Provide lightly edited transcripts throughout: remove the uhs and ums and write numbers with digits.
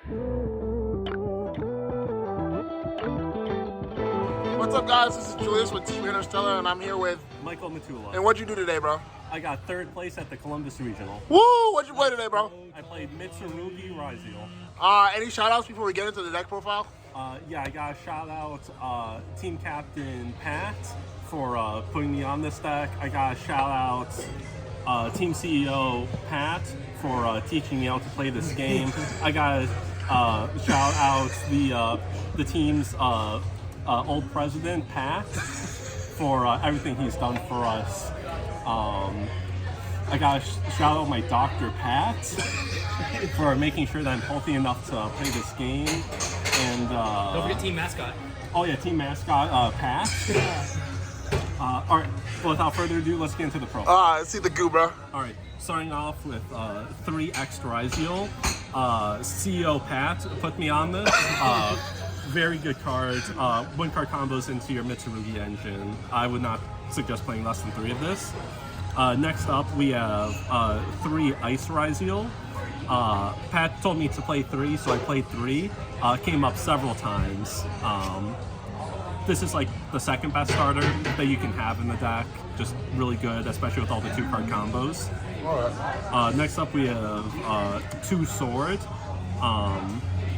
What's up, guys? This is Julius with Team Interstellar, and I'm here with Michael Matula. And what'd you do today, bro? I got third place at the Columbus Regional. Woo! What'd you play today, bro? I played Mitsurugi Ryzeal. Any shout-outs before we get into the deck profile? Yeah, I got a shout out Team Captain Pat for putting me on this deck. I got a shout out Team CEO Pat for teaching me how to play this game. I got to shout out the team's old president Pat for everything he's done for us. I got to shout out my doctor Pat for making sure that I'm healthy enough to play this game. And don't forget team mascot. Oh yeah, team mascot Pat. All right, well, without further ado, let's get into the pro. Let's see the goo, bro. All right, starting off with 3x Ryzeal. CEO Pat put me on this. Very good cards. One card combos into your Mitsurugi engine. I would not suggest playing less than 3 of this. Next up, we have 3 Ice Ryzeal. Pat told me to play 3, so I played 3. Came up several times. This is like the second best starter that you can have in the deck. Just really good, especially with all the 2-card combos. Next up, we have 2 Sword.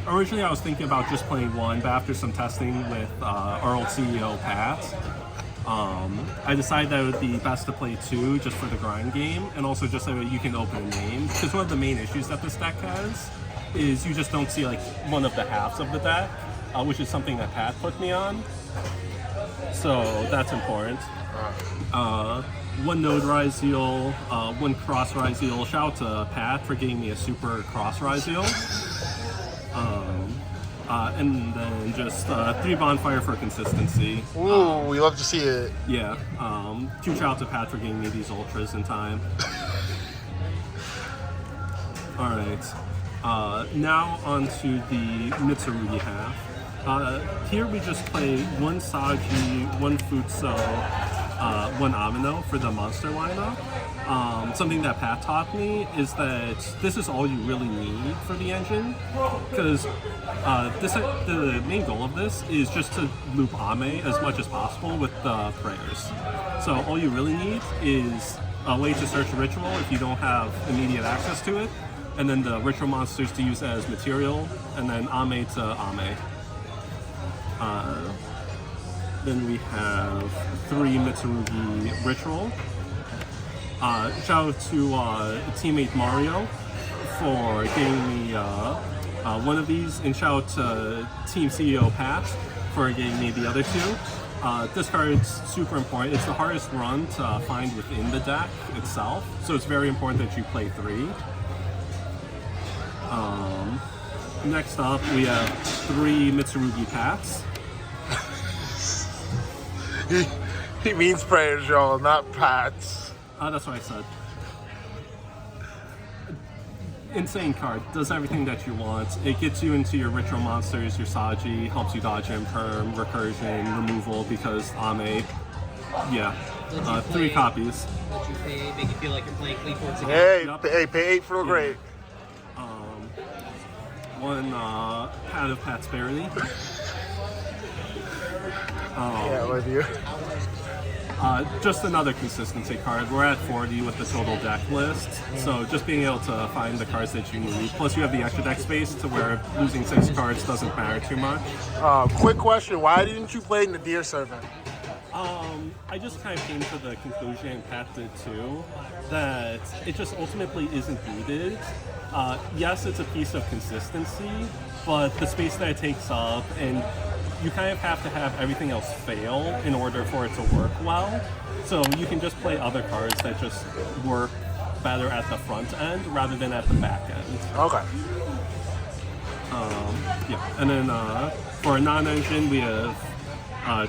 Originally, I was thinking about just playing 1, but after some testing with our old CEO, Pat, I decided that it would be best to play 2 just for the grind game, and also just so that you can open a name. Because one of the main issues that this deck has is you just don't see like one of the halves of the deck, which is something that Pat put me on. So that's important. 1 Node Ryzeal, 1 Cross Ryzeal. Shout out to Pat for getting me a super Cross Ryzeal. And then just 3 Bonfire for consistency. Ooh, we love to see it. Yeah. Huge shout out to Pat for getting me these ultras in time. Alright. Now onto the Mitsurugi half. Here we just play 1 Saji, 1 Futso, 1 Amino for the monster lineup. Something that Pat taught me is that this is all you really need for the engine, because the main goal of this is just to loop Ame as much as possible with the prayers. So all you really need is a way to search Ritual if you don't have immediate access to it, and then the Ritual monsters to use as material, and then Ame to Ame. Then we have 3 Mitsurugi Ritual. Shout out to teammate Mario for getting me 1 of these, and shout out to Team CEO Pat for getting me the other 2. This card's super important. It's the hardest run to find within the deck itself, so it's very important that you play 3. Next up, we have 3 Mitsurugi Pats. He means prayers, y'all, not pats. That's what I said. Insane card. Does everything that you want. It gets you into your ritual monsters, your Saji, helps you dodge Imperm, recursion, removal, because Ame. Yeah. 3 copies. Let you pay, make you feel like you're playing Clean Forts again. Hey, Yep. pay 8 for the grade. 1 Pat of Pat's Barely. Yeah, with you. Just another consistency card. We're at 40 with the total deck list, so just being able to find the cards that you need. Plus you have the extra deck space to where losing 6 cards doesn't matter too much. Quick question, why didn't you play Nadir Servant? I just kind of came to the conclusion, and Pat did too, that it just ultimately isn't needed. Yes, it's a piece of consistency, but the space that it takes up, and you kind of have to have everything else fail in order for it to work well. So you can just play other cards that just work better at the front end rather than at the back end. Okay. Yeah, and then for a non-engine, we have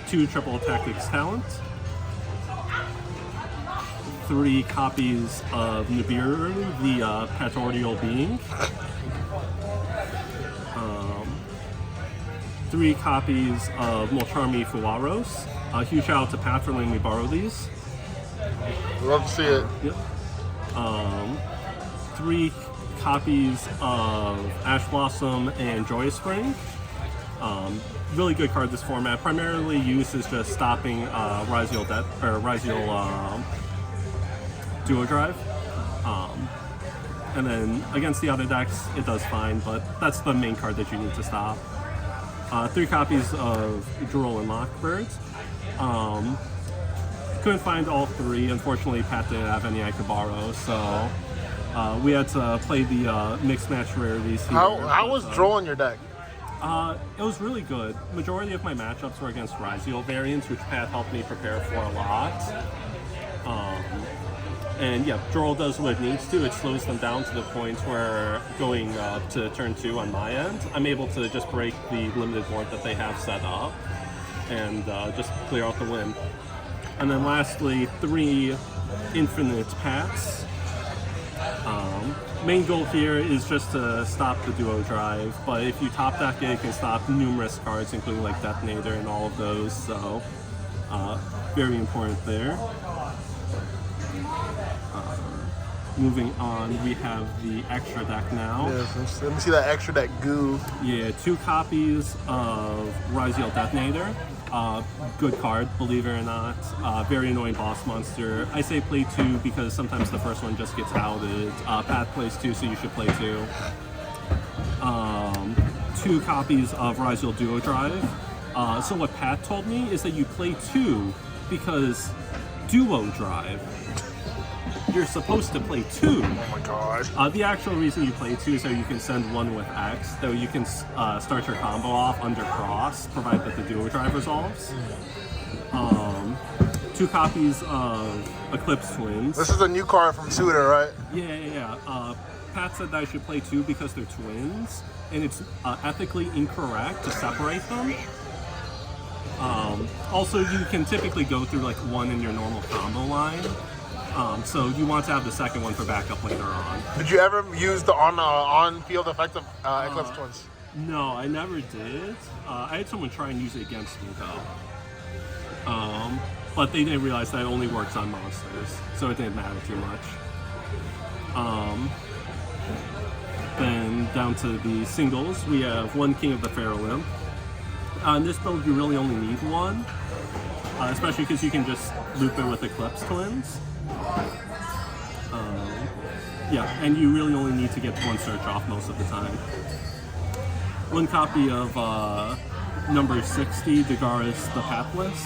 2 Triple Tactics Talent, 3 copies of Nibiru, the Patorial Being, 3 copies of Molcharmi Fuaros. Huge shout out to Pat for letting me borrow these. Love to see it. Yep. 3 copies of Ash Blossom and Joyous Spring. Really good card this format. Primarily used is just stopping Ryzeal Duo Drive. And then against the other decks, it does fine, but that's the main card that you need to stop. 3 copies of Droll and Lockbird. Couldn't find all 3. Unfortunately, Pat didn't have any I could borrow, so we had to play the mixed match rarities here. How was Droll in your deck? It was really good. Majority of my matchups were against Ryzeal variants, which Pat helped me prepare for a lot. And yeah, Droll does what it needs to. It slows them down to the point where going to turn 2 on my end, I'm able to just break the limited board that they have set up and just clear out the win. And then lastly, 3 infinite Pats. Main goal here is just to stop the Duo Drive, but if you top deck it, you can stop numerous cards, including like Detonator and all of those, so very important there. Moving on, we have the extra deck now. Yes, let me see that extra deck goo. Yeah, 2 copies of Ryzeal Detonator. Good card, believe it or not. Very annoying boss monster. I say play 2 because sometimes the first one just gets outed. Pat plays 2, so you should play 2. 2 copies of Ryzeal Duo Drive. So what Pat told me is that you play 2 because Duo Drive. You're supposed to play 2. Oh my gosh. The actual reason you play 2 is so you can send 1 with X, though you can start your combo off under cross, provided that the Duo Drive resolves. 2 copies of Eclipse Twins. This is a new card from Suda, right? Yeah. Pat said that I should play 2 because they're twins, and it's ethically incorrect to separate them. Also, you can typically go through like 1 in your normal combo line. So you want to have the second one for backup later on. Did you ever use the on-field effect of Eclipse Twins? No, I never did. I had someone try and use it against me though. But they didn't realize that it only works on monsters, so it didn't matter too much. Then down to the singles, we have 1 King of the Pharaoh Imp. On this build, you really only need 1, especially because you can just loop it with Eclipse Twins. Yeah, and you really only need to get 1 search off most of the time. 1 copy of number 60, Dagaris the Pathless.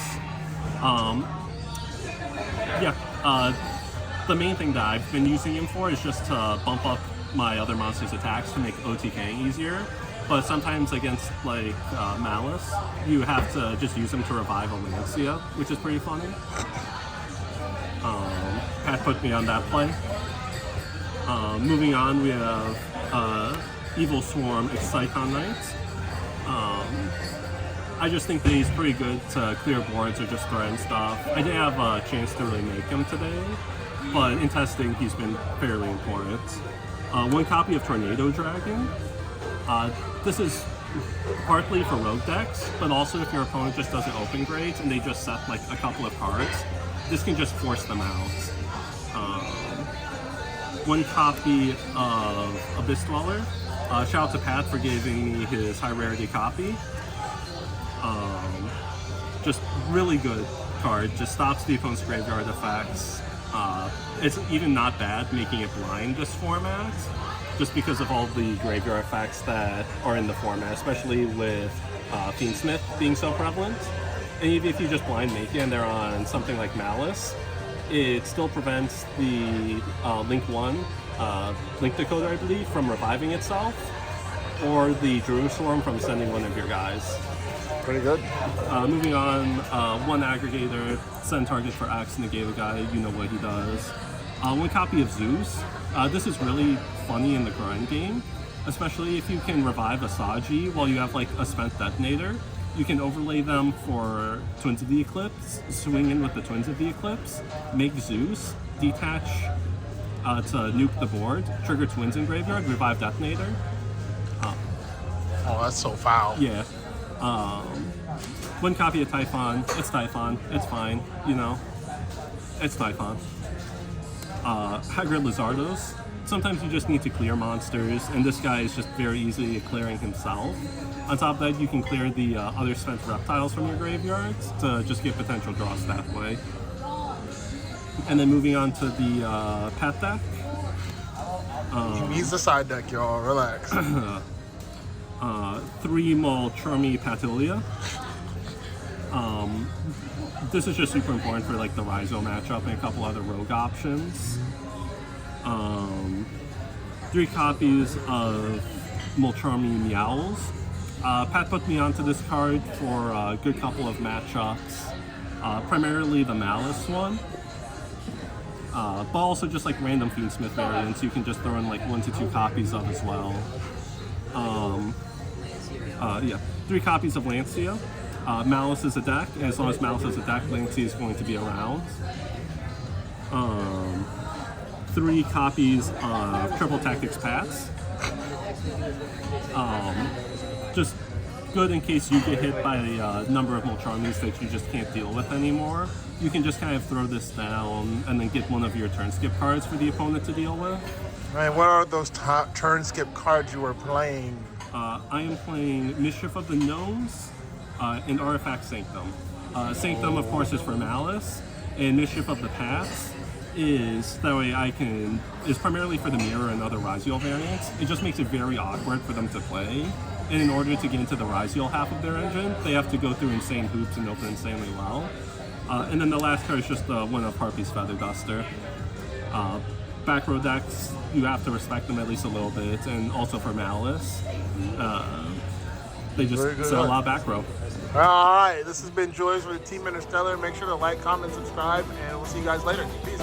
The main thing that I've been using him for is just to bump up my other monsters' attacks to make OTKing easier. But sometimes against like Malice, you have to just use him to revive a Lancia, which is pretty funny. Pat put me on that play. Moving on, we have Evil Swarm Exciton Knight. I just think that he's pretty good to clear boards or just threaten stuff. I didn't have a chance to really make him today, but in testing, he's been fairly important. 1 copy of Tornado Dragon. This is partly for rogue decks, but also if your opponent just doesn't open grades and they just set like a couple of cards, this can just force them out. 1 copy of Abyss Dweller. Shout out to Pat for giving me his high rarity copy. Just really good card. Just stops the opponent's graveyard effects. It's even not bad making it blind this format, just because of all the graveyard effects that are in the format, especially with Fiendsmith being so prevalent. And even if you just blind make it and they're on something like Malice, it still prevents the Link decoder, I believe, from reviving itself, or the Jerusalem from sending one of your guys. Pretty good. Moving on, 1 aggregator, send target for X, negate a guy, you know what he does. 1 copy of Zeus. This is really funny in the grind game, especially if you can revive a Saji while you have like a spent detonator. You can overlay them for Twins of the Eclipse, swing in with the Twins of the Eclipse, make Zeus, detach to nuke the board, trigger Twins in graveyard, revive detonator. Oh, that's so foul. Yeah. 1 copy of Typhon. It's Typhon. It's fine. You know, it's Typhon. Hagrid Lizardos. sometimes you just need to clear monsters, and this guy is just very easily clearing himself. On top of that, you can clear the other spent reptiles from your graveyards to just get potential draws that way. And then moving on to the pet deck. He needs the side deck, y'all. Relax. 3 Mulchurmy Patilia. This is just super important for like the Ryzeal matchup and a couple other rogue options. 3 copies of Mulchurmy Meowls. Pat put me onto this card for a good couple of matchups, primarily the Malice one, but also just like random Fiendsmith variants you can just throw in like 1 to 2 copies of as well. Yeah, 3 copies of Lancia. Malice is a deck, and as long as Malice is a deck, Lancia is going to be around. 3 copies of Triple Tactics Pats. Just good in case you get hit by a number of Mulchurmies that you just can't deal with anymore. You can just kind of throw this down and then get one of your turn skip cards for the opponent to deal with. Right, what are those top turn skip cards you were playing? I am playing Mischief of the Gnomes and Artifact Sanctum. Sanctum, of course, is for Malice, and Mischief of the Pats is that way is primarily for the Mirror and other Ryzeal variants. It just makes it very awkward for them to play. And in order to get into the Ryzeal half of their engine, they have to go through insane hoops and open insanely well. And then the last card is just one of Harpy's Feather Duster. Back row decks, you have to respect them at least a little bit, and also for Malice, they just sell a lot of back row. All right, this has been Julius with Team Interstellar. Make sure to like, comment, subscribe, and we'll see you guys later. Peace.